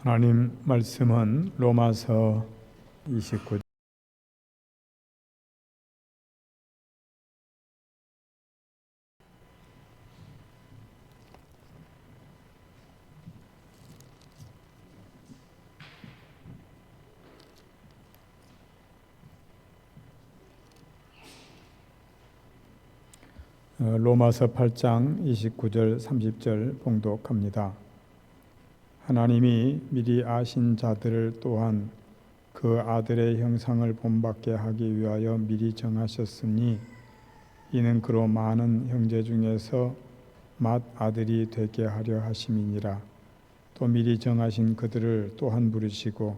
하나님 말씀은 로마서 29장 로마서 8장 29절 30절 봉독합니다. 하나님이 미리 아신 자들을 또한 그 아들의 형상을 본받게 하기 위하여 미리 정하셨으니 이는 그로 많은 형제 중에서 맏 아들이 되게 하려 하심이니라. 또 미리 정하신 그들을 또한 부르시고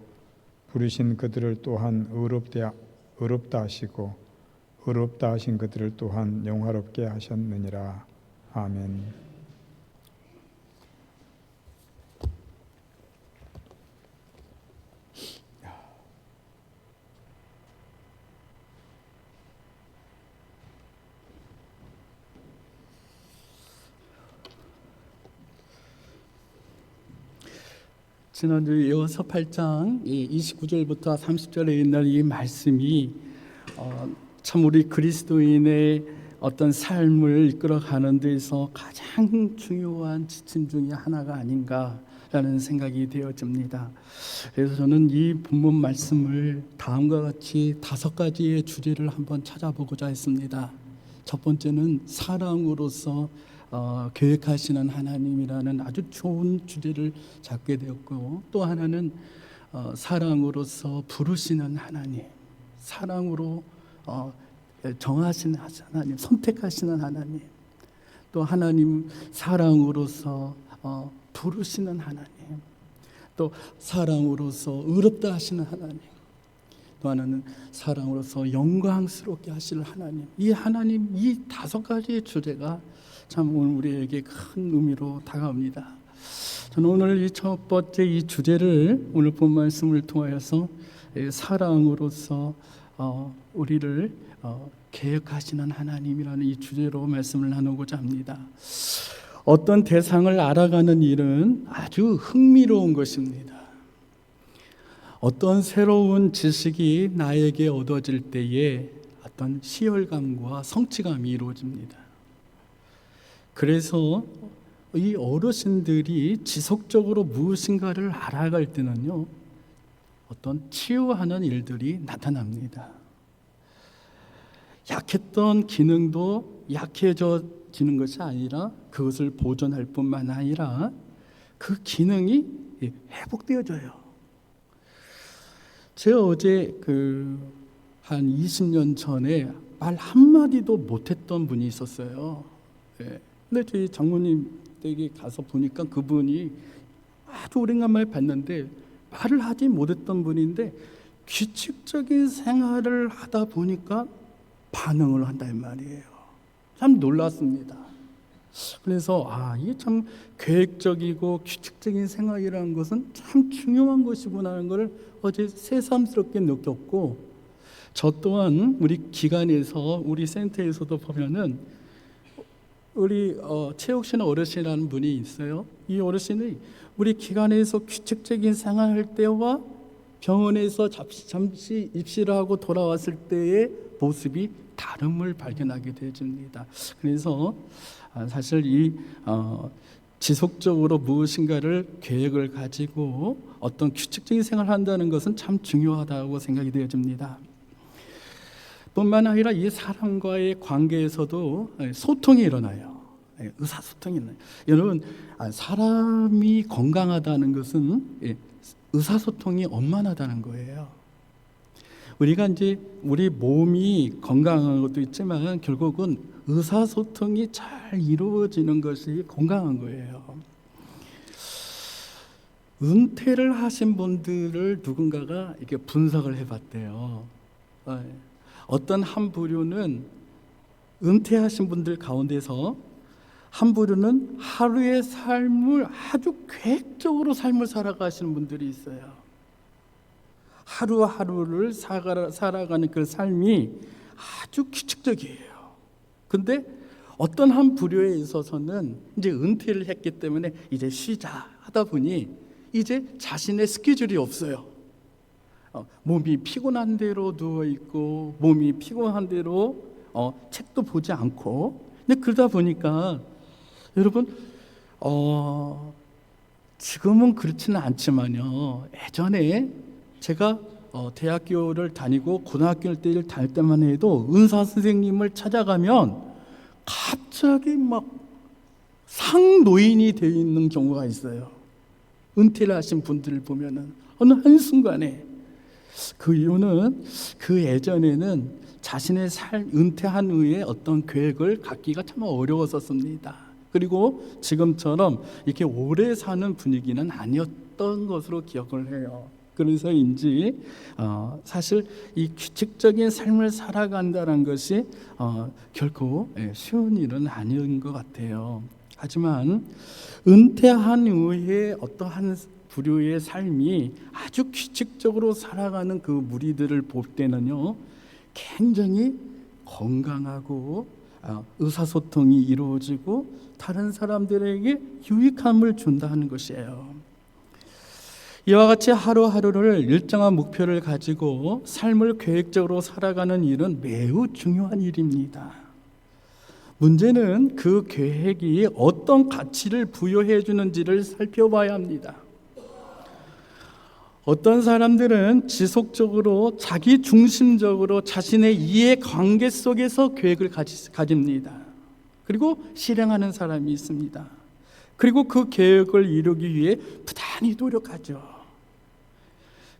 부르신 그들을 또한 의롭다 하시고 의롭다 하신 그들을 또한 영화롭게 하셨느니라. 아멘. 지난주 이어서 8장 29절부터 30절에 있는 이 말씀이 참 우리 그리스도인의 어떤 삶을 이끌어가는 데서 가장 중요한 지침 중에 하나가 아닌가라는 생각이 되어집니다. 그래서 저는 이 본문 말씀을 다음과 같이 5가지의 주제를 한번 찾아보고자 했습니다. 첫 번째는 사랑으로서 계획하시는 하나님이라는 아주 좋은 주제를 잡게 되었고, 또 하나는 사랑으로서 부르시는 하나님, 사랑으로 정하시는 하나님, 선택하시는 하나님, 또 하나님 사랑으로서 부르시는 하나님, 또 사랑으로서 의롭다 하시는 하나님, 또 하나는 사랑으로서 영광스럽게 하실 하나님. 이 하나님, 이 5가지의 주제가 참 오늘 우리에게 큰 의미로 다가옵니다. 저는 오늘 이 첫 번째 이 주제를 오늘 본 말씀을 통하여서 사랑으로서 우리를 계획하시는 하나님이라는 이 주제로 말씀을 나누고자 합니다. 어떤 대상을 알아가는 일은 아주 흥미로운 것입니다. 어떤 새로운 지식이 나에게 얻어질 때에 어떤 희열감과 성취감이 이루어집니다. 그래서 이 어르신들이 지속적으로 무엇인가를 알아갈 때는요, 어떤 치유하는 일들이 나타납니다. 약했던 기능도 약해져지는 것이 아니라 그것을 보존할 뿐만 아니라 그 기능이 회복되어져요. 제가 어제 한 20년 전에 말 한마디도 못했던 분이 있었어요. 근데 저희 장모님 댁에 가서 보니까 그분이 아주 오래간만에 봤는데 말을 하지 못했던 분인데 규칙적인 생활을 하다 보니까 반응을 한단 말이에요. 참 놀랐습니다. 그래서 이게 참 계획적이고 규칙적인 생활이라는 것은 참 중요한 것이구나 하는 걸 어제 새삼스럽게 느꼈고, 저 또한 우리 기관에서 우리 센터에서도 보면은 우리 최옥신 어르신이라는 분이 있어요. 이 어르신이 우리 기관에서 규칙적인 생활할 때와 병원에서 잠시 입시를 하고 돌아왔을 때의 모습이 다름을 발견하게 되어집니다. 그래서 사실 이 지속적으로 무엇인가를 계획을 가지고 어떤 규칙적인 생활을 한다는 것은 참 중요하다고 생각이 되어집니다. 뿐만 아니라 이 사람과의 관계에서도 소통이 일어나요. 의사소통이 일어나요. 여러분, 사람이 건강하다는 것은 의사소통이 원만하다는 거예요. 우리가 이제 우리 몸이 건강한 것도 있지만 결국은 의사소통이 잘 이루어지는 것이 건강한 거예요. 은퇴를 하신 분들을 누군가가 이렇게 분석을 해봤대요. 어떤 한 부류는 은퇴하신 분들 가운데서 한 부류는 하루의 삶을 아주 계획적으로 삶을 살아가시는 분들이 있어요. 하루하루를 살아가는 그 삶이 아주 규칙적이에요. 근데 어떤 한 부류에 있어서는 이제 은퇴를 했기 때문에 이제 쉬자 하다 보니 이제 자신의 스케줄이 없어요. 몸이 피곤한 대로 누워 있고, 몸이 피곤한 대로 책도 보지 않고. 근데 그러다 보니까 여러분, 지금은 그렇지는 않지만요, 예전에 제가 대학교를 다니고 고등학교 때를 다닐 때만 해도 은사 선생님을 찾아가면 갑자기 막 상노인이 되어 있는 경우가 있어요. 은퇴를 하신 분들을 보면은 어느 한순간에. 그 이유는 그 예전에는 자신의 은퇴한 후에 어떤 계획을 갖기가 참 어려웠었습니다. 그리고 지금처럼 이렇게 오래 사는 분위기는 아니었던 것으로 기억을 해요. 그래서인지 사실 이 규칙적인 삶을 살아간다는 것이 결코 쉬운 일은 아닌 것 같아요. 하지만 은퇴한 후에 어떠한 부류의 삶이 아주 규칙적으로 살아가는 그 무리들을 볼 때는요, 굉장히 건강하고 의사소통이 이루어지고 다른 사람들에게 유익함을 준다는 것이에요. 이와 같이 하루하루를 일정한 목표를 가지고 삶을 계획적으로 살아가는 일은 매우 중요한 일입니다. 문제는 그 계획이 어떤 가치를 부여해 주는지를 살펴봐야 합니다. 어떤 사람들은 지속적으로 자기 중심적으로 자신의 이해관계 속에서 계획을 가집니다. 그리고 실행하는 사람이 있습니다. 그리고 그 계획을 이루기 위해 부단히 노력하죠.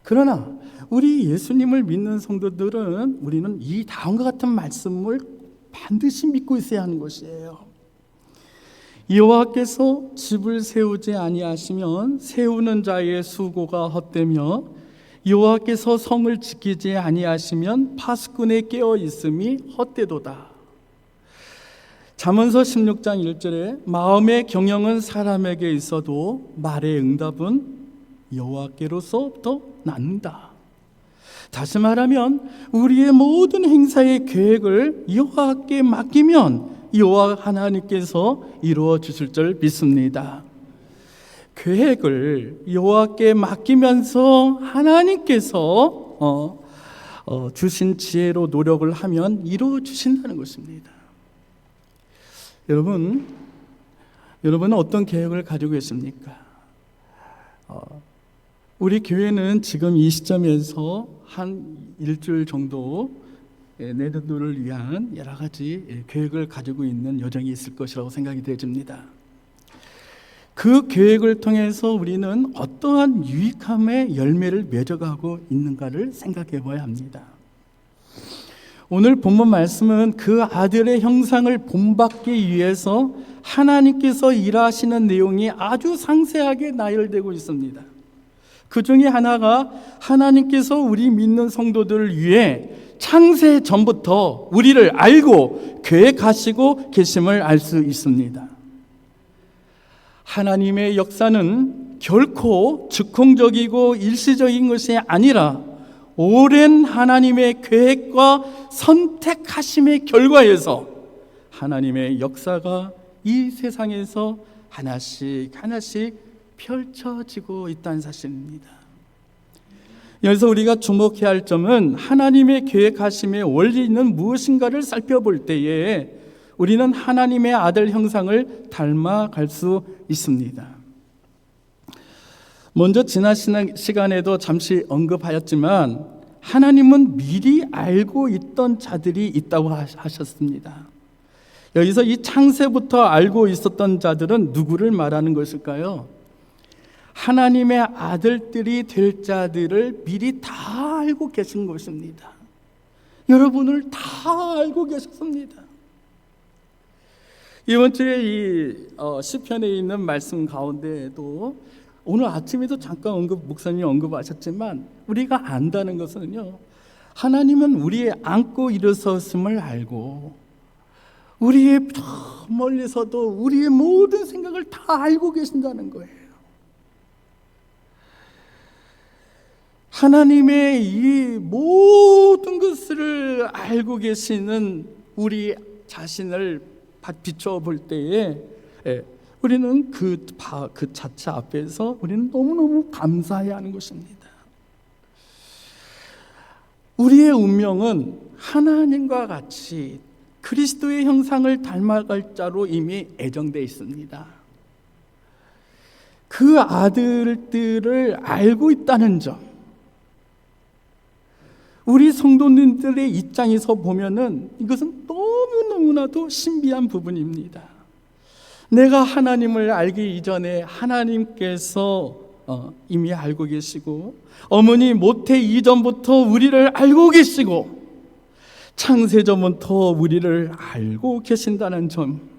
그러나 우리 예수님을 믿는 성도들은 우리는 이 다음과 같은 말씀을 반드시 믿고 있어야 하는 것이에요. 여호와께서 집을 세우지 아니하시면 세우는 자의 수고가 헛되며 여호와께서 성을 지키지 아니하시면 파수꾼에 깨어 있음이 헛되도다. 잠언서 16장 1절에 마음의 경영은 사람에게 있어도 말의 응답은 여호와께로서부터 낳는다. 다시 말하면 우리의 모든 행사의 계획을 여호와께 맡기면 여호와 하나님께서 이루어 주실 줄 믿습니다. 계획을 여호와께 맡기면서 하나님께서 주신 지혜로 노력을 하면 이루어 주신다는 것입니다. 여러분은 어떤 계획을 가지고 계십니까? 우리 교회는 지금 이 시점에서 한 일주일 정도 내년도를 위한 여러 가지 계획을 가지고 있는 여정이 있을 것이라고 생각이 되어집니다. 그 계획을 통해서 우리는 어떠한 유익함의 열매를 맺어가고 있는가를 생각해 봐야 합니다. 오늘 본문 말씀은 그 아들의 형상을 본받기 위해서 하나님께서 일하시는 내용이 아주 상세하게 나열되고 있습니다. 그 중에 하나가 하나님께서 우리 믿는 성도들을 위해 창세 전부터 우리를 알고 계획하시고 계심을 알 수 있습니다. 하나님의 역사는 결코 즉흥적이고 일시적인 것이 아니라 오랜 하나님의 계획과 선택하심의 결과에서 하나님의 역사가 이 세상에서 하나씩 하나씩 펼쳐지고 있다는 사실입니다. 여기서 우리가 주목해야 할 점은 하나님의 계획하심의 원리는 무엇인가를 살펴볼 때에 우리는 하나님의 아들 형상을 닮아갈 수 있습니다. 먼저 지난 시간에도 잠시 언급하였지만 하나님은 미리 알고 있던 자들이 있다고 하셨습니다. 여기서 이 창세부터 알고 있었던 자들은 누구를 말하는 것일까요? 하나님의 아들들이 될 자들을 미리 다 알고 계신 것입니다. 여러분을 다 알고 계셨습니다. 이번 주에 이 시편에 있는 말씀 가운데에도 오늘 아침에도 잠깐 목사님이 언급하셨지만 우리가 안다는 것은요, 하나님은 우리의 안고 일어섰음을 알고 우리의 멀리서도 우리의 모든 생각을 다 알고 계신다는 거예요. 하나님의 이 모든 것을 알고 계시는 우리 자신을 비춰 볼 때에 우리는 그 자체 앞에서 우리는 너무너무 감사해야 하는 것입니다. 우리의 운명은 하나님과 같이 그리스도의 형상을 닮아갈 자로 이미 애정되어 있습니다. 그 아들들을 알고 있다는 점, 우리 성도님들의 입장에서 보면은 이것은 너무너무나도 신비한 부분입니다. 내가 하나님을 알기 이전에 하나님께서 이미 알고 계시고, 어머니 모태 이전부터 우리를 알고 계시고, 창세전부터 우리를 알고 계신다는 점,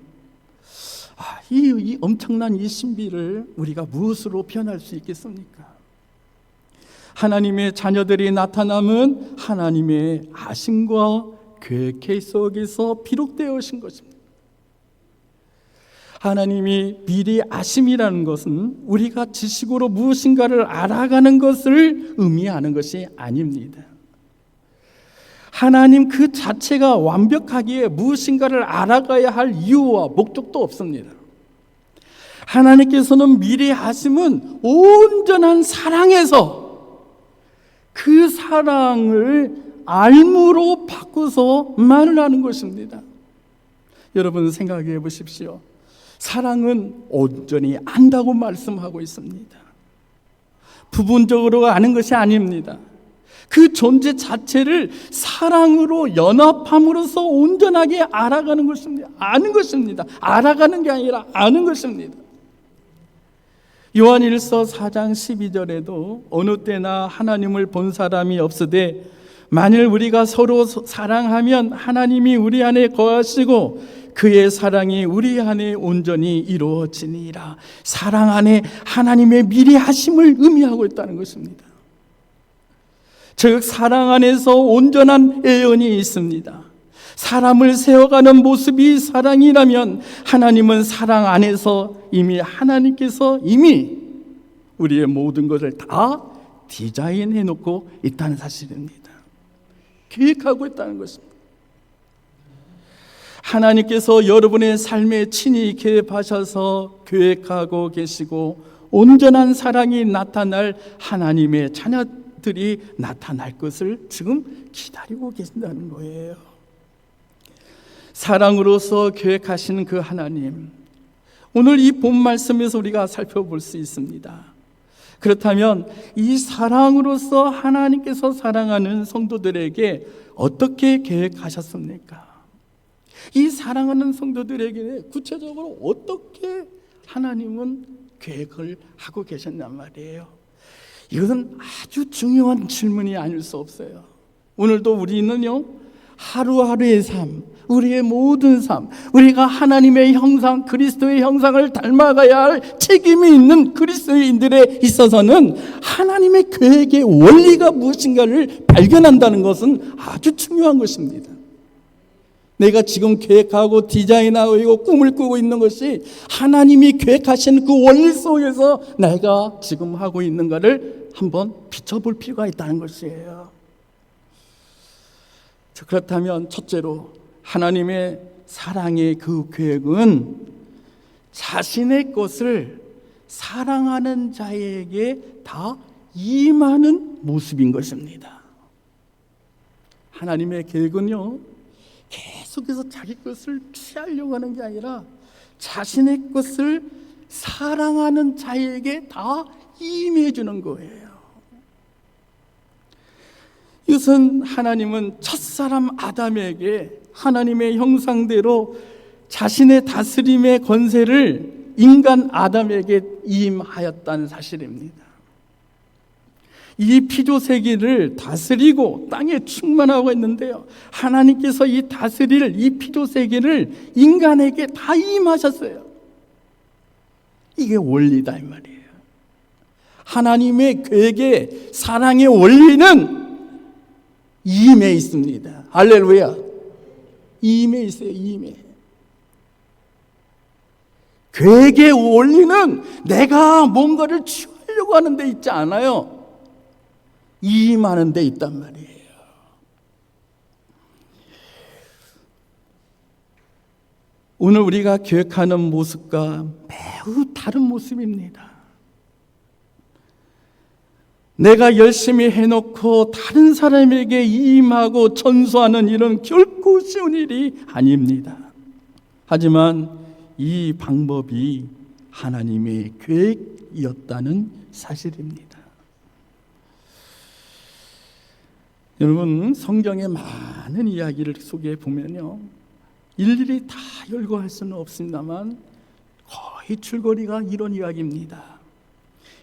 이 엄청난 이 신비를 우리가 무엇으로 표현할 수 있겠습니까? 하나님의 자녀들이 나타남은 하나님의 아심과 계획 속에서 비록되어 오신 것입니다. 하나님이 미리 아심이라는 것은 우리가 지식으로 무엇인가를 알아가는 것을 의미하는 것이 아닙니다. 하나님 그 자체가 완벽하기에 무엇인가를 알아가야 할 이유와 목적도 없습니다. 하나님께서는 미리 아심은 온전한 사랑에서 그 사랑을 알므로 바꾸서 말을 하는 것입니다. 여러분 생각해 보십시오. 사랑은 온전히 안다고 말씀하고 있습니다. 부분적으로 아는 것이 아닙니다. 그 존재 자체를 사랑으로 연합함으로써 온전하게 알아가는 것입니다. 아는 것입니다. 알아가는 게 아니라 아는 것입니다. 요한일서 4장 12절에도 어느 때나 하나님을 본 사람이 없으되 만일 우리가 서로 사랑하면 하나님이 우리 안에 거하시고 그의 사랑이 우리 안에 온전히 이루어지니라. 사랑 안에 하나님의 미리 하심을 의미하고 있다는 것입니다. 즉 사랑 안에서 온전한 애연이 있습니다. 사람을 세워가는 모습이 사랑이라면 하나님은 사랑 안에서 이미 하나님께서 이미 우리의 모든 것을 다 디자인해 놓고 있다는 사실입니다. 계획하고 있다는 것입니다. 하나님께서 여러분의 삶에 친히 개입하셔서 계획하고 계시고 온전한 사랑이 나타날 하나님의 자녀들이 나타날 것을 지금 기다리고 계신다는 거예요. 사랑으로서 계획하시는 그 하나님, 오늘 이 본 말씀에서 우리가 살펴볼 수 있습니다. 그렇다면 이 사랑으로서 하나님께서 사랑하는 성도들에게 어떻게 계획하셨습니까? 이 사랑하는 성도들에게 구체적으로 어떻게 하나님은 계획을 하고 계셨냔 말이에요. 이것은 아주 중요한 질문이 아닐 수 없어요. 오늘도 우리는요, 하루하루의 삶, 우리의 모든 삶, 우리가 하나님의 형상, 그리스도의 형상을 닮아가야 할 책임이 있는 그리스도인들에 있어서는 하나님의 계획의 원리가 무엇인가를 발견한다는 것은 아주 중요한 것입니다. 내가 지금 계획하고 디자인하고 꿈을 꾸고 있는 것이 하나님이 계획하신 그 원리 속에서 내가 지금 하고 있는가를 한번 비춰볼 필요가 있다는 것이에요. 그렇다면 첫째로 하나님의 사랑의 그 계획은 자신의 것을 사랑하는 자에게 다 임하는 모습인 것입니다. 하나님의 계획은요, 계속해서 자기 것을 취하려고 하는 게 아니라 자신의 것을 사랑하는 자에게 다 임해 주는 거예요. 이것은 하나님은 첫사람 아담에게 하나님의 형상대로 자신의 다스림의 권세를 인간 아담에게 임하였다는 사실입니다. 이 피조세계를 다스리고 땅에 충만하고 있는데요, 하나님께서 이 다스릴 이 피조세계를 인간에게 다 임하셨어요. 이게 원리다 이 말이에요. 하나님의 계획의 사랑의 원리는 임에 있습니다. 할렐루야. 임에 있어요. 임에. 계획의 원리는 내가 뭔가를 취하려고 하는 데 있지 않아요. 임하는 데 있단 말이에요. 오늘 우리가 계획하는 모습과 매우 다른 모습입니다. 내가 열심히 해놓고 다른 사람에게 임하고 전수하는 일은 결코 쉬운 일이 아닙니다. 하지만 이 방법이 하나님의 계획이었다는 사실입니다. 여러분, 성경의 많은 이야기를 속에 보면요, 일일이 다 열거할 수는 없습니다만 거의 줄거리가 이런 이야기입니다.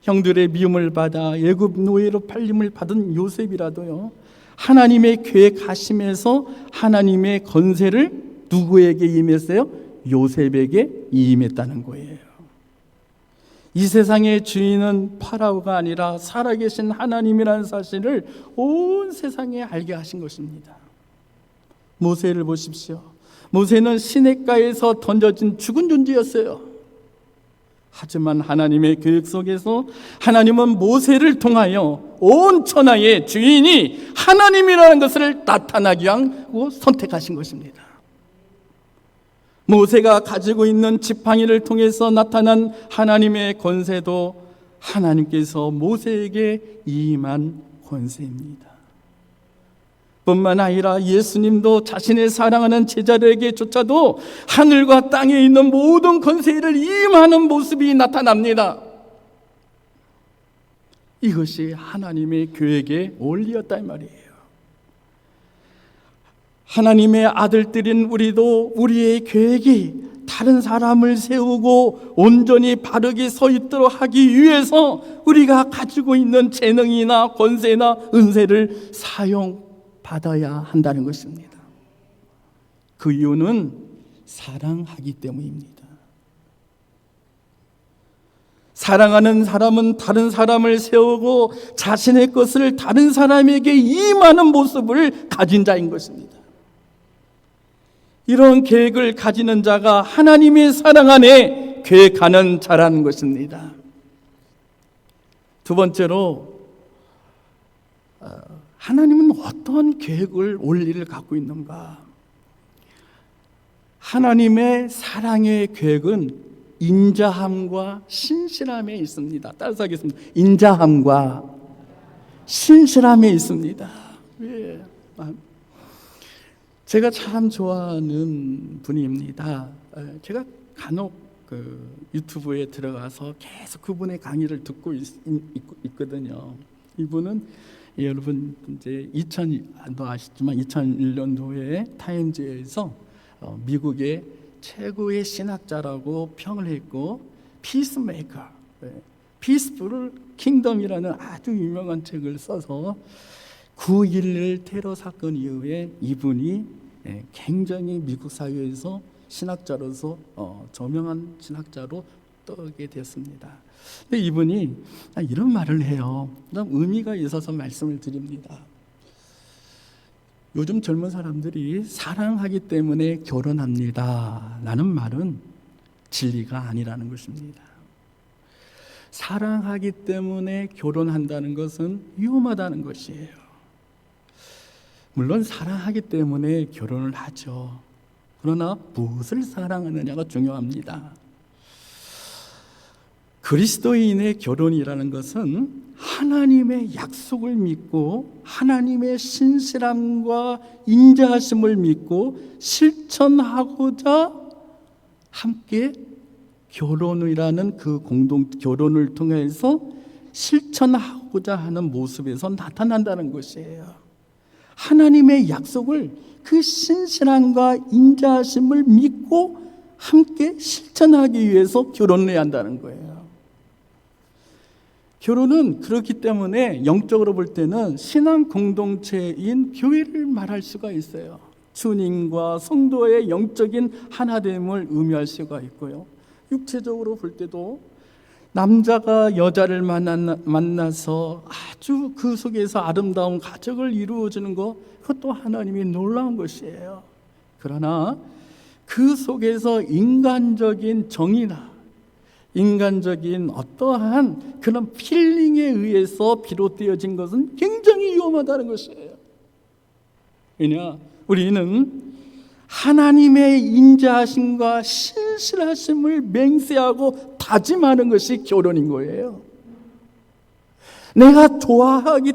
형들의 미움을 받아 애굽 노예로 팔림을 받은 요셉이라도요, 하나님의 계획하심에서 하나님의 건세를 누구에게 임했어요? 요셉에게 임했다는 거예요. 이 세상의 주인은 파라오가 아니라 살아계신 하나님이라는 사실을 온 세상에 알게 하신 것입니다. 모세를 보십시오. 모세는 시냇가에서 던져진 죽은 존재였어요. 하지만 하나님의 계획 속에서 하나님은 모세를 통하여 온 천하의 주인이 하나님이라는 것을 나타나기 위하고 선택하신 것입니다. 모세가 가지고 있는 지팡이를 통해서 나타난 하나님의 권세도 하나님께서 모세에게 임한 권세입니다. 뿐만 아니라 예수님도 자신의 사랑하는 제자들에게조차도 하늘과 땅에 있는 모든 권세를 임하는 모습이 나타납니다. 이것이 하나님의 계획의 원리였다 이 말이에요. 하나님의 아들들인 우리도 우리의 계획이 다른 사람을 세우고 온전히 바르게 서 있도록 하기 위해서 우리가 가지고 있는 재능이나 권세나 은세를 사용받아야 한다는 것입니다. 그 이유는 사랑하기 때문입니다. 사랑하는 사람은 다른 사람을 세우고 자신의 것을 다른 사람에게 임하는 모습을 가진 자인 것입니다. 이런 계획을 가지는 자가 하나님의 사랑 안에 계획하는 자라는 것입니다. 두 번째로, 하나님은 어떤 계획을 원리를 갖고 있는가? 하나님의 사랑의 계획은 인자함과 신실함에 있습니다. 따라서 하겠습니다. 인자함과 신실함에 있습니다. 예. 제가 참 좋아하는 분입니다. 제가 간혹 유튜브에 들어가서 계속 그분의 강의를 듣고 있거든요. 이분은 여러분 이제 도 아시지만 2001년도에 타임즈에서 미국의 최고의 신학자라고 평을 했고, 피스메이커, 피스풀 킹덤이라는 아주 유명한 책을 써서 9.11 테러 사건 이후에 이분이 굉장히 미국 사회에서 신학자로서 저명한 신학자로 떠게 됐습니다. 근데 이분이 이런 말을 해요. 의미가 있어서 말씀을 드립니다. 요즘 젊은 사람들이 사랑하기 때문에 결혼합니다 라는 말은 진리가 아니라는 것입니다. 사랑하기 때문에 결혼한다는 것은 위험하다는 것이에요. 물론 사랑하기 때문에 결혼을 하죠. 그러나 무엇을 사랑하느냐가 중요합니다. 그리스도인의 결혼이라는 것은 하나님의 약속을 믿고 하나님의 신실함과 인자하심을 믿고 실천하고자 함께 결혼이라는 그 결혼을 통해서 실천하고자 하는 모습에서 나타난다는 것이에요. 하나님의 약속을, 그 신실함과 인자하심을 믿고 함께 실천하기 위해서 결혼을 해야 한다는 거예요. 결혼은 그렇기 때문에 영적으로 볼 때는 신앙 공동체인 교회를 말할 수가 있어요. 주님과 성도의 영적인 하나됨을 의미할 수가 있고요. 육체적으로 볼 때도 남자가 여자를 만나서 아주 그 속에서 아름다운 가정을 이루어주는 것, 그것도 하나님이 놀라운 것이에요. 그러나 그 속에서 인간적인 정의나 인간적인 어떠한 그런 필링에 의해서 비롯되어진 것은 굉장히 위험하다는 것이에요. 왜냐? 우리는 하나님의 인자하심과 신실하심을 맹세하고 다짐하는 것이 결혼인 거예요. 내가 좋아하기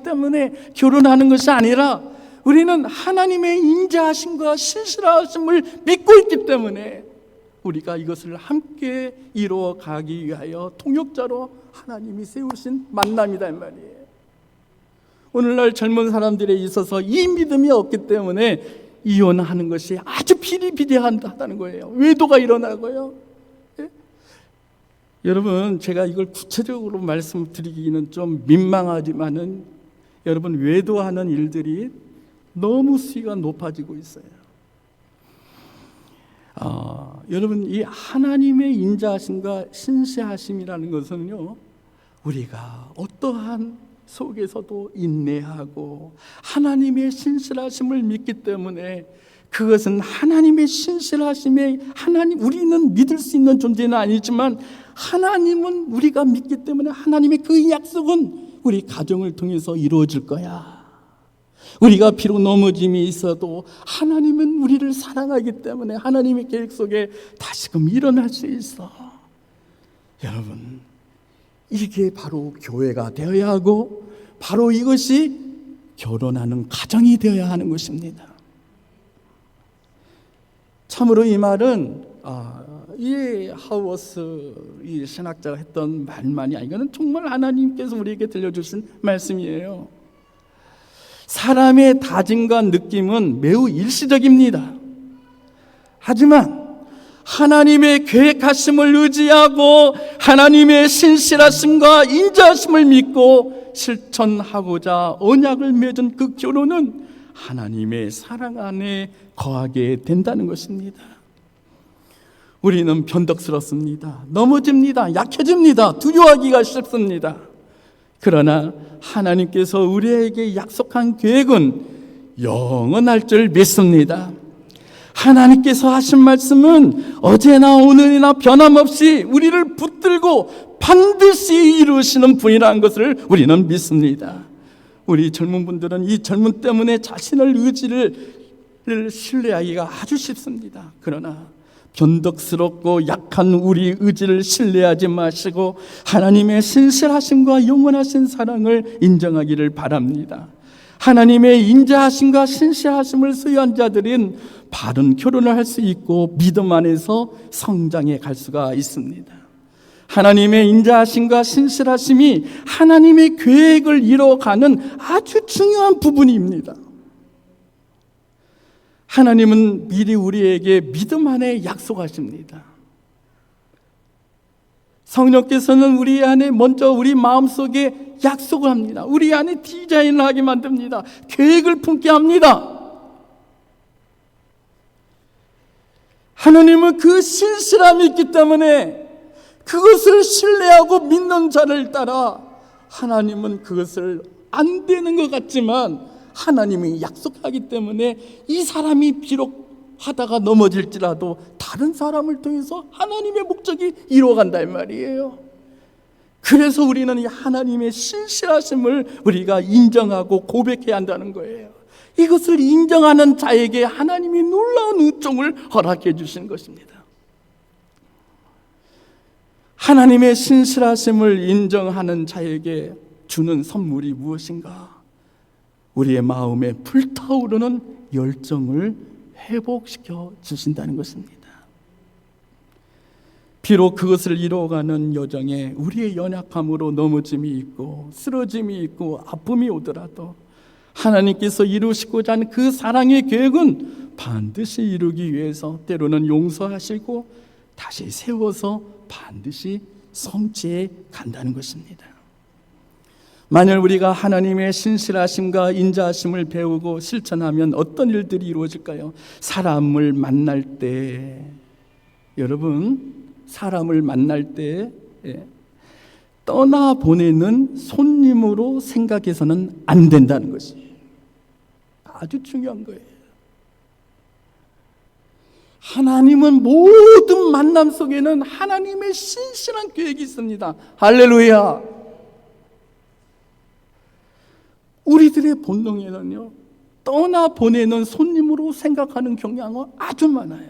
때문에 결혼하는 것이 아니라 우리는 하나님의 인자하심과 신실하심을 믿고 있기 때문에 우리가 이것을 함께 이루어 가기 위하여 통역자로 하나님이 세우신 만남이다 이 말이에요. 오늘날 젊은 사람들에 있어서 이 믿음이 없기 때문에 이혼하는 것이 아주 비리비리하다는 거예요. 외도가 일어나고요. 예? 여러분, 제가 이걸 구체적으로 말씀드리기는 좀 민망하지만은 여러분, 외도하는 일들이 너무 수위가 높아지고 있어요. 여러분, 이 하나님의 인자하심과 신실하심이라는 것은요, 우리가 어떠한 속에서도 인내하고 하나님의 신실하심을 믿기 때문에 그것은 하나님의 신실하심에 우리는 믿을 수 있는 존재는 아니지만 하나님은 우리가 믿기 때문에 하나님의 그 약속은 우리 가정을 통해서 이루어질 거야. 우리가 비록 넘어짐이 있어도 하나님은 우리를 사랑하기 때문에 하나님의 계획 속에 다시금 일어날 수 있어. 여러분, 이게 바로 교회가 되어야 하고 바로 이것이 결혼하는 가정이 되어야 하는 것입니다. 참으로 이 말은 이 하우어스 이 신학자가 했던 말만이 아니고 이거는 정말 하나님께서 우리에게 들려주신 말씀이에요. 사람의 다짐과 느낌은 매우 일시적입니다. 하지만 하나님의 계획하심을 의지하고 하나님의 신실하심과 인자하심을 믿고 실천하고자 언약을 맺은 그 결혼은 하나님의 사랑 안에 거하게 된다는 것입니다. 우리는 변덕스럽습니다. 넘어집니다. 약해집니다. 두려워하기가 쉽습니다. 그러나 하나님께서 우리에게 약속한 계획은 영원할 줄 믿습니다. 하나님께서 하신 말씀은 어제나 오늘이나 변함없이 우리를 붙들고 반드시 이루시는 분이라는 것을 우리는 믿습니다. 우리 젊은 분들은 이 젊음 때문에 자신의 의지를 신뢰하기가 아주 쉽습니다. 그러나 변덕스럽고 약한 우리 의지를 신뢰하지 마시고 하나님의 신실하심과 영원하신 사랑을 인정하기를 바랍니다. 하나님의 인자하심과 신실하심을 소유한 자들은 바른 결혼을 할 수 있고 믿음 안에서 성장해 갈 수가 있습니다. 하나님의 인자하심과 신실하심이 하나님의 계획을 이뤄가는 아주 중요한 부분입니다. 하나님은 미리 우리에게 믿음 안에 약속하십니다. 성령께서는 우리 안에 먼저 우리 마음속에 약속을 합니다. 우리 안에 디자인을 하게 만듭니다. 계획을 품게 합니다. 하나님은 그 신실함이 있기 때문에 그것을 신뢰하고 믿는 자를 따라 하나님은 그것을 안 되는 것 같지만 하나님이 약속하기 때문에 이 사람이 비록 하다가 넘어질지라도 다른 사람을 통해서 하나님의 목적이 이루어간다 이 말이에요. 그래서 우리는 이 하나님의 신실하심을 우리가 인정하고 고백해야 한다는 거예요. 이것을 인정하는 자에게 하나님이 놀라운 은총을 허락해 주신 것입니다. 하나님의 신실하심을 인정하는 자에게 주는 선물이 무엇인가? 우리의 마음에 불타오르는 열정을 회복시켜 주신다는 것입니다. 비록 그것을 이루어가는 여정에 우리의 연약함으로 넘어짐이 있고 쓰러짐이 있고 아픔이 오더라도 하나님께서 이루시고자 하는 그 사랑의 계획은 반드시 이루기 위해서 때로는 용서하시고 다시 세워서 반드시 성취해 간다는 것입니다. 만약 우리가 하나님의 신실하심과 인자하심을 배우고 실천하면 어떤 일들이 이루어질까요? 사람을 만날 때, 여러분, 사람을 만날 때 떠나보내는 손님으로 생각해서는 안 된다는 것이 아주 중요한 거예요. 하나님은 모든 만남 속에는 하나님의 신실한 계획이 있습니다. 할렐루야. 우리들의 본능에는요, 떠나보내는 손님으로 생각하는 경향은 아주 많아요.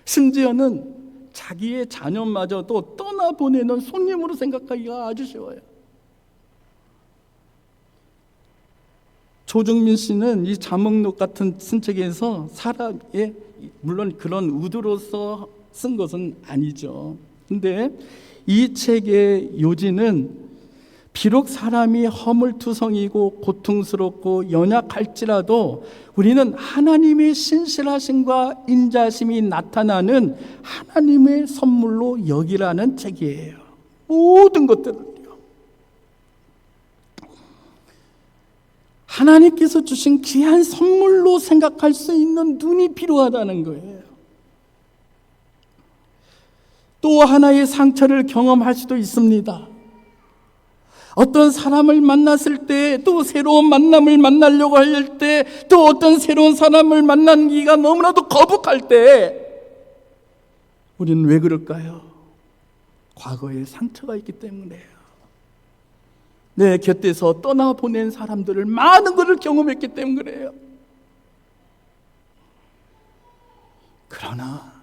심지어는 자기의 자녀마저도 떠나보내는 손님으로 생각하기가 아주 쉬워요. 조정민 씨는 이 자목록 같은 쓴책에서 사람의, 물론 그런 의도로서 쓴 것은 아니죠. 근데 이 책의 요지는 비록 사람이 허물투성이고 고통스럽고 연약할지라도 우리는 하나님의 신실하심과 인자심이 나타나는 하나님의 선물로 여기라는 책이에요. 모든 것들을요. 하나님께서 주신 귀한 선물로 생각할 수 있는 눈이 필요하다는 거예요. 또 하나의 상처를 경험할 수도 있습니다. 어떤 사람을 만났을 때, 또 새로운 만남을 만나려고 할 때, 또 어떤 새로운 사람을 만나기가 너무나도 거북할 때 우리는 왜 그럴까요? 과거에 상처가 있기 때문에요. 내 곁에서 떠나보낸 사람들을 많은 것을 경험했기 때문에 그래요. 그러나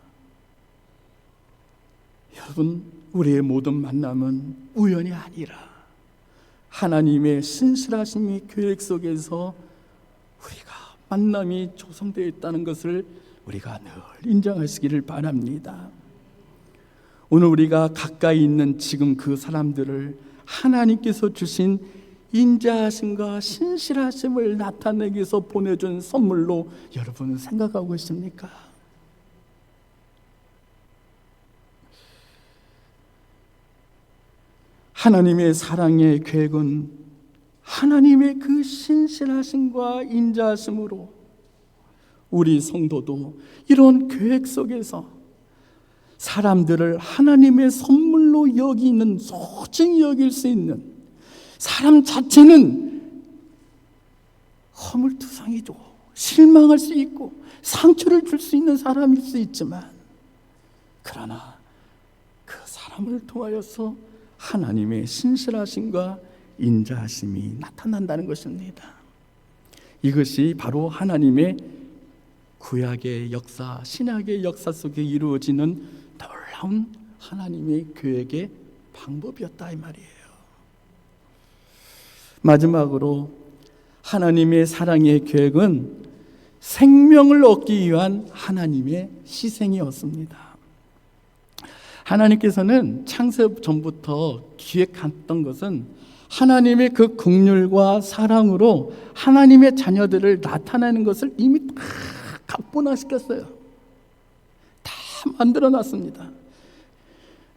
여러분, 우리의 모든 만남은 우연이 아니라 하나님의 신실하심의 계획 속에서 우리가 만남이 조성되어 있다는 것을 우리가 늘 인정하시기를 바랍니다. 오늘 우리가 가까이 있는 지금 그 사람들을 하나님께서 주신 인자하심과 신실하심을 나타내기 위해서 보내준 선물로 여러분 생각하고 있습니까? 하나님의 사랑의 계획은 하나님의 그 신실하심과 인자하심으로 우리 성도도 이런 계획 속에서 사람들을 하나님의 선물로 여기는, 소중히 여길 수 있는, 사람 자체는 허물투성이죠. 실망할 수 있고 상처를 줄 수 있는 사람일 수 있지만, 그러나 그 사람을 통하여서 하나님의 신실하심과 인자하심이 나타난다는 것입니다. 이것이 바로 하나님의 구약의 역사, 신약의 역사 속에 이루어지는 놀라운 하나님의 계획의 방법이었다 이 말이에요. 마지막으로 하나님의 사랑의 계획은 생명을 얻기 위한 하나님의 희생이었습니다. 하나님께서는 창세 전부터 기획했던 것은 하나님의 그 긍휼과 사랑으로 하나님의 자녀들을 나타내는 것을 이미 다 각본화시켰어요. 다 만들어놨습니다.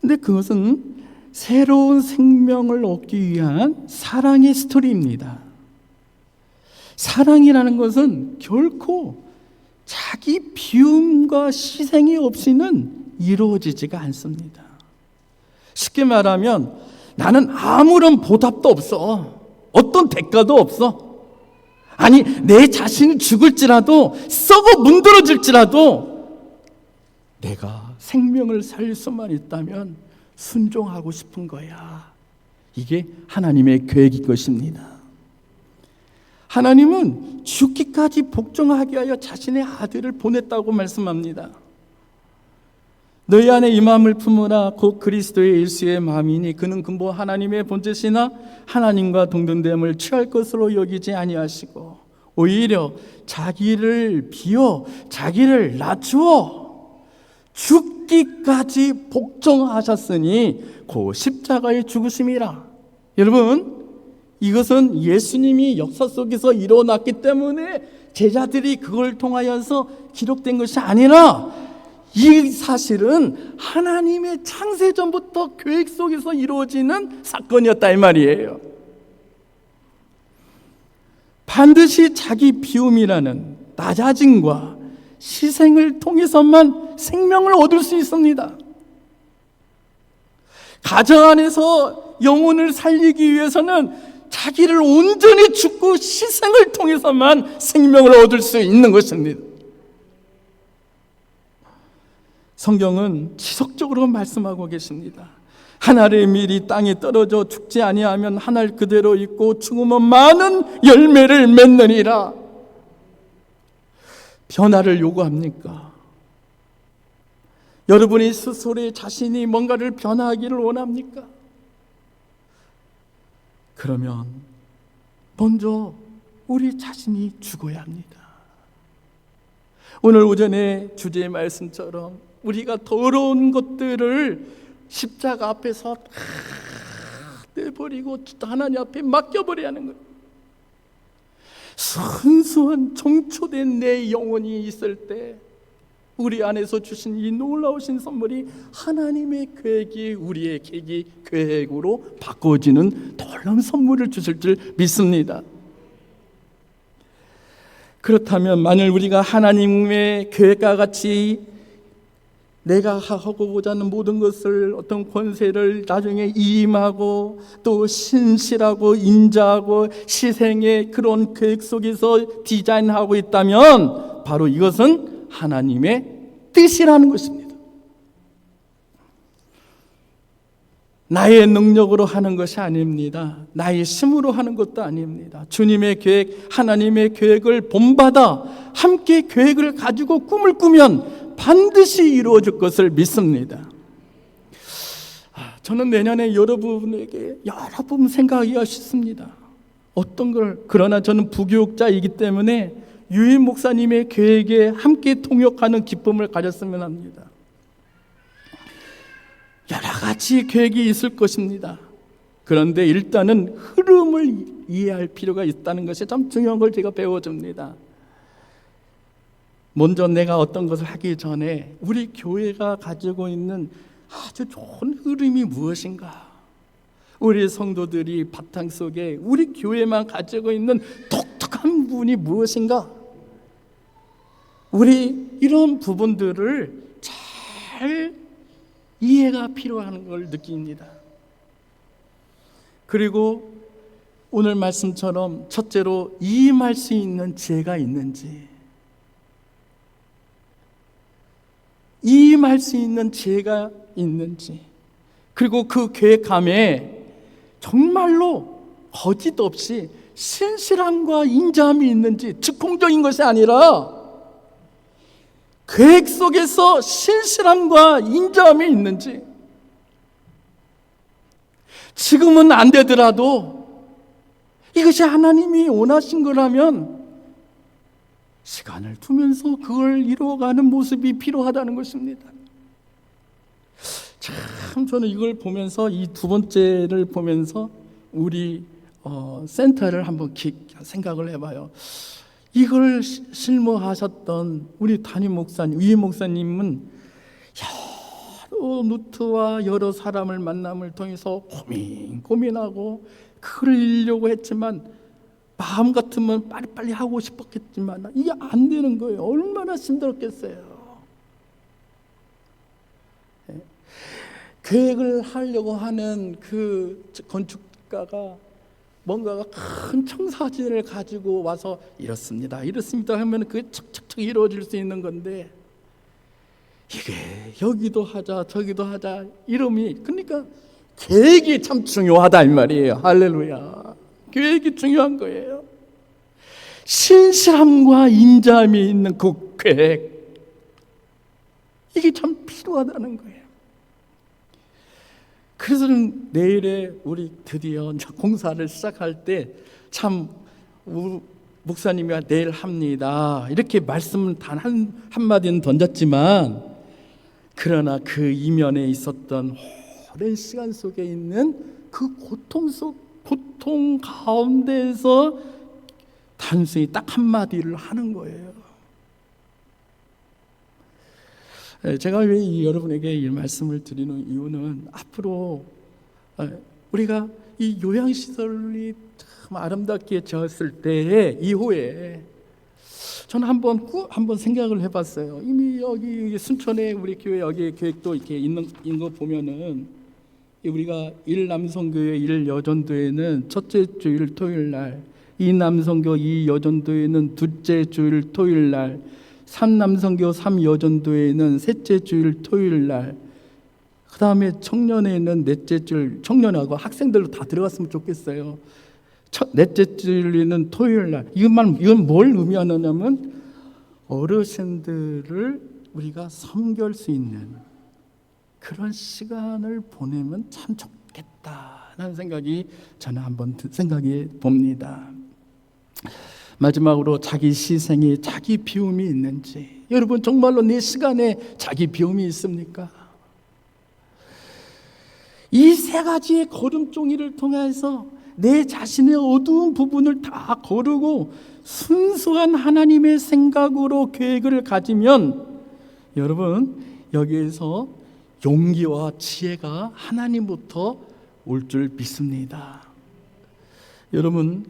근데 그것은 새로운 생명을 얻기 위한 사랑의 스토리입니다. 사랑이라는 것은 결코 자기 비움과 희생이 없이는 이루어지지가 않습니다. 쉽게 말하면 나는 아무런 보답도 없어. 어떤 대가도 없어. 아니, 내 자신이 죽을지라도, 썩어 문드러질지라도 내가 생명을 살릴 수만 있다면 순종하고 싶은 거야. 이게 하나님의 계획인 것입니다. 하나님은 죽기까지 복종하게 하여 자신의 아들을 보냈다고 말씀합니다. 너희 안에 이 마음을 품으라. 곧 그리스도의 일수의 마음이니 그는 근본 하나님의 본체시나 하나님과 동등됨을 취할 것으로 여기지 아니하시고 오히려 자기를 비워 자기를 낮추어 죽기까지 복종하셨으니 그 십자가의 죽으심이라. 여러분, 이것은 예수님이 역사 속에서 일어났기 때문에 제자들이 그걸 통하여서 기록된 것이 아니라 이 사실은 하나님의 창세전부터 계획 속에서 이루어지는 사건이었다 이 말이에요. 반드시 자기 비움이라는 낮아짐과 희생을 통해서만 생명을 얻을 수 있습니다. 가정 안에서 영혼을 살리기 위해서는 자기를 온전히 죽고 희생을 통해서만 생명을 얻을 수 있는 것입니다. 성경은 지속적으로 말씀하고 계십니다. 한 알의 밀이 땅에 떨어져 죽지 아니하면 한 알 그대로 있고 죽으면 많은 열매를 맺느니라. 변화를 요구합니까? 여러분이 스스로 자신이 뭔가를 변화하기를 원합니까? 그러면 먼저 우리 자신이 죽어야 합니다. 오늘 오전에 주제의 말씀처럼 우리가 더러운 것들을 십자가 앞에서 다 내버리고 하나님 앞에 맡겨버려야 하는 거예요. 순수한 정초된 내 영혼이 있을 때 우리 안에서 주신 이 놀라우신 선물이 하나님의 계획이 우리의 계획으로 바꿔지는 놀라운 선물을 주실 줄 믿습니다. 그렇다면 만일 우리가 하나님의 계획과 같이 내가 하고자 하는 모든 것을 어떤 권세를 나중에 임하고 또 신실하고 인자하고 희생의 그런 계획 속에서 디자인하고 있다면 바로 이것은 하나님의 뜻이라는 것입니다. 나의 능력으로 하는 것이 아닙니다. 나의 힘으로 하는 것도 아닙니다. 주님의 계획, 하나님의 계획을 본받아 함께 계획을 가지고 꿈을 꾸면 반드시 이루어질 것을 믿습니다. 저는 내년에 여러분에게 여러 번 생각하기가 쉽습니다. 어떤 걸, 그러나 저는 부교육자이기 때문에 유인 목사님의 계획에 함께 통역하는 기쁨을 가졌으면 합니다. 여러 가지 계획이 있을 것입니다. 그런데 일단은 흐름을 이해할 필요가 있다는 것이 참 중요한 걸 제가 배워줍니다. 먼저 내가 어떤 것을 하기 전에 우리 교회가 가지고 있는 아주 좋은 흐름이 무엇인가? 우리 성도들이 바탕 속에 우리 교회만 가지고 있는 독특한 부분이 무엇인가? 우리 이런 부분들을 잘 이해가 필요한 걸 느낍니다. 그리고 오늘 말씀처럼 첫째로 임할 수 있는 지혜가 있는지, 임할 수 있는 지혜가 있는지, 그리고 그 계획함에 정말로 거짓 없이 신실함과 인자함이 있는지, 즉흥적인 것이 아니라 계획 속에서 신실함과 인자함이 있는지, 지금은 안 되더라도 이것이 하나님이 원하신 거라면 시간을 두면서 그걸 이루어가는 모습이 필요하다는 것입니다. 참 저는 이걸 보면서, 이 두 번째를 보면서 우리 센터를 한번 생각을 해봐요. 이걸 실무하셨던 우리 담임 목사님, 위임 목사님은 여러 루트와 여러 사람을 만남을 통해서 고민하고 그걸 이루려고 했지만 마음 같으면 빨리빨리 하고 싶었겠지만 이게 안 되는 거예요. 얼마나 힘들었겠어요. 계획을 하려고 하는 그 건축가가 뭔가가 큰 청사진을 가지고 와서 이렇습니다 하면 그게 척척척 이루어질 수 있는 건데, 이게 여기도 하자 저기도 하자 이름이, 그러니까 계획이 참 중요하다 이 말이에요. 할렐루야. 계획이 중요한 거예요. 신실함과 인자함이 있는 그 계획, 이게 참 필요하다는 거예요. 그래서 내일에 우리 드디어 공사를 시작할 때 참 목사님이 내일 합니다 이렇게 말씀을 단 한마디는 던졌지만, 그러나 그 이면에 있었던 오랜 시간 속에 있는 그 고통 가운데에서 단순히 딱 한마디를 하는 거예요. 제가 왜 여러분에게 이 말씀을 드리는 이유는, 앞으로 우리가 이 요양시설이 참 아름답게 지었을 때에 이후에 저는 한번 생각을 해봤어요. 이미 여기 순천에 우리 교회 여기 계획도 이렇게 있는 거 보면은, 우리가 1남성교회 1여전도회는 첫째 주일 토요일 날, 2남성교 2여전도회는 둘째 주일 토요일 날, 3남성교 3여전도회는 셋째 주일 토요일 날, 그 다음에 청년에 있는 넷째 줄 청년하고 학생들도 다 들어갔으면 좋겠어요. 넷째 줄에는 토요일 날. 이건 뭘 의미하느냐면 어르신들을 우리가 섬길 수 있는 그런 시간을 보내면 참 좋겠다라는 생각이 저는 한번 생각해 봅니다. 마지막으로 자기 희생이 자기 비움이 있는지, 여러분 정말로 내 시간에 자기 비움이 있습니까? 이 세 가지의 걸음종이를 통해서 내 자신의 어두운 부분을 다 거르고 순수한 하나님의 생각으로 계획을 가지면 여러분 여기에서 용기와 지혜가 하나님부터 올 줄 믿습니다. 여러분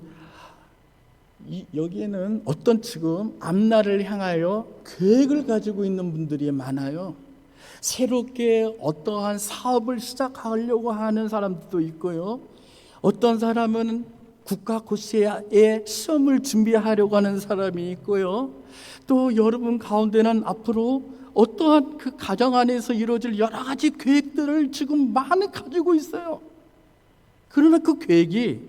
여기에는 어떤 지금 앞날을 향하여 계획을 가지고 있는 분들이 많아요. 새롭게 어떠한 사업을 시작하려고 하는 사람들도 있고요. 어떤 사람은 국가 고시에 시험을 준비하려고 하는 사람이 있고요. 또 여러분 가운데는 앞으로 어떠한 그 가정 안에서 이루어질 여러 가지 계획들을 지금 많이 가지고 있어요. 그러나 그 계획이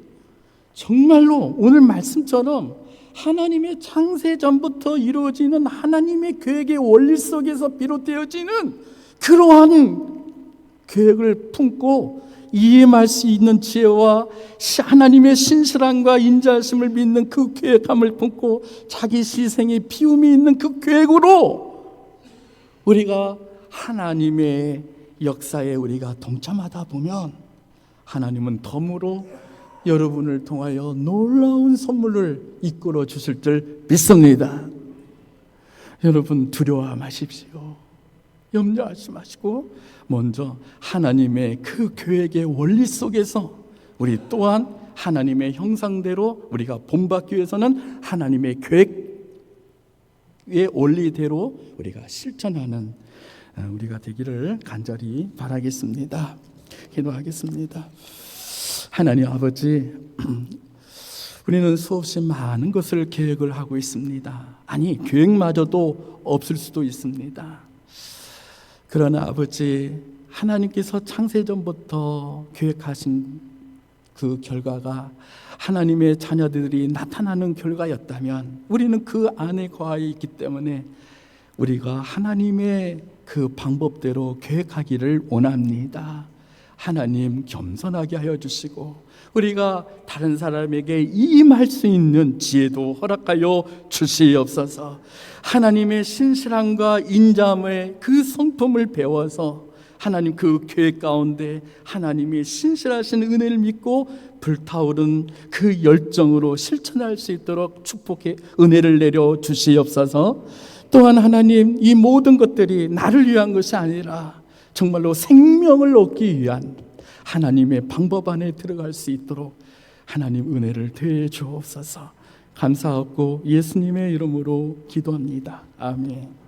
정말로 오늘 말씀처럼 하나님의 창세 전부터 이루어지는 하나님의 계획의 원리 속에서 비롯되어지는 그러한 계획을 품고 이해할 수 있는 지혜와 하나님의 신실함과 인자하심을 믿는 그 계획함을 품고 자기 희생의 비움이 있는 그 계획으로 우리가 하나님의 역사에 우리가 동참하다 보면 하나님은 덤으로 여러분을 통하여 놀라운 선물을 이끌어 주실 줄 믿습니다. 여러분 두려워 마십시오. 염려하지 마시고 먼저 하나님의 그 계획의 원리 속에서 우리 또한 하나님의 형상대로 우리가 본받기 위해서는 하나님의 계획의 원리대로 우리가 실천하는 우리가 되기를 간절히 바라겠습니다. 기도하겠습니다. 하나님 아버지, 우리는 수없이 많은 것을 계획을 하고 있습니다. 아니, 계획마저도 없을 수도 있습니다. 그러나 아버지, 하나님께서 창세전부터 계획하신 그 결과가 하나님의 자녀들이 나타나는 결과였다면 우리는 그 안에 거하여 있기 때문에 우리가 하나님의 그 방법대로 계획하기를 원합니다. 하나님 겸손하게 하여 주시고 우리가 다른 사람에게 임할 수 있는 지혜도 허락하여 주시옵소서. 하나님의 신실함과 인자함의 그 성품을 배워서 하나님 그 계획 가운데 하나님의 신실하신 은혜를 믿고 불타오른 그 열정으로 실천할 수 있도록 축복해 은혜를 내려 주시옵소서. 또한 하나님, 이 모든 것들이 나를 위한 것이 아니라 정말로 생명을 얻기 위한 하나님의 방법 안에 들어갈 수 있도록 하나님 은혜를 더해 주옵소서. 감사하고 예수님의 이름으로 기도합니다. 아멘.